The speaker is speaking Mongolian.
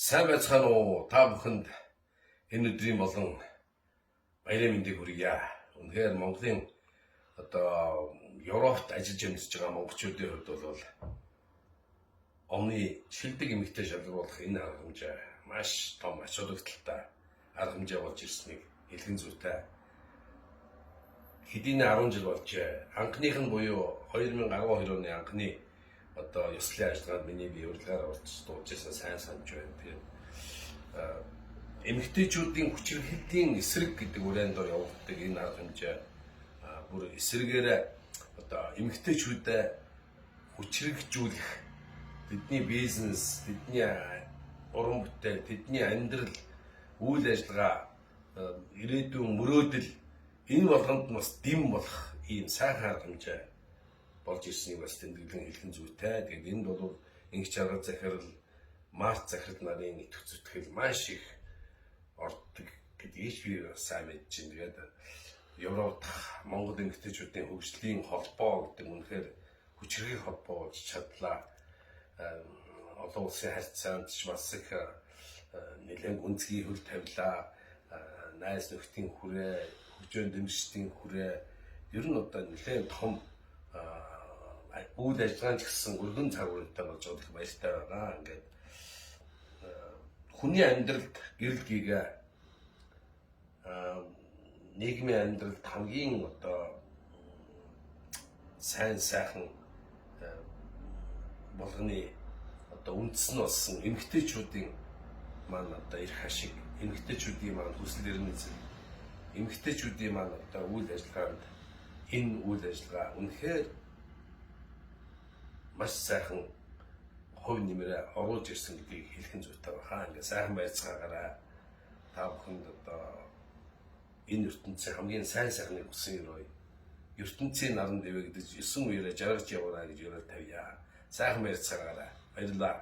Сайн байцгаана уу? Та бүхэнд энэ өдрийн болон баярын мэндийг хүргье. Үнэхээр Монголын Европт ажиллаж амьдарч байгаа монголчуудын хувьд бол omны шилдэг эмэгтэй шалгаруулах энэ арга хэмжээ маш том ач холбогдолтой арга хэмжээ болж ирснийг хэлхэн зүйтэй. Хэдийн 10 жил болж анхных нь буюу 2012 оны анхны ёслолын ажиллагаанд миний бие урилгаар орж дууж байсан сайн санаж байна. Тэгээд эмэгтэйчүүдийн хүчирхэглийн эсрэг гэдэг үрээнд явагддаг энэ арга хэмжээ бүр эсрэгээрээ эмэгтэйчүүдэд хүчирхэгжүүлэх, тэдний бизнес, тэдний уран бүтээл, тэдний амьдрал, үйл ажиллагаа, ирээдүйн мөрөөдөл энэ болгонд бас дэм болох ийм сайхан арга хэмжээ болж ирснийг бас тэмдэглэн хэлхэн зүйтэй. Тэгээд энд бол инх чарга захирал, март захирал нарын итгэх зүтгэл маш их ордог гэдгийг би сайн мэдэж байна. Тэгээд Европ Монгол эмэгтэйчүүдийн хөгжлийн холбоо гэдэг үнэхээр хүчирхэг холбоо болж чадлаа. Олон улсын харьцаанд ч бас их нэлээд гүнзгий хөл тавилаа. Найз нөхдийн хүрээ, хөгжөөн дэмжигчдийн хүрээ ер нь нэлээд том үйл ажиллагаанд гэсэн өргөн цаг үетэй болж байгаа их баяртай байгаа. Ингээд хүний амьдралд гэрэл гээгээ нийгмийн амьдралд хамгийн сайн сайхан болгоны үндэс нь болсон эмэгтэйчүүдийн маань эрх ашиг, эмэгтэйчүүдийн маань хүсэл эрмэлзэл, эмэгтэйчүүдийн маань үйл ажиллагаанд энэ үйл ажиллагаа үнэхээр маш сайхан хувь нэмрээ оруулж ирсэн гэдгийг хэлхэн зүйтэй байна. Ингээд сайхан байцгаагаараа та бүхэнд энэ ертөнцийн хамгийн сайн сайхныг хүсэн өрөө ертөнцийн наран дэвэ гэдэг 9 үеэрээ жаргаж яваарай гэж өрөөл тавья. Сайхан байцгаагаараа баярлалаа.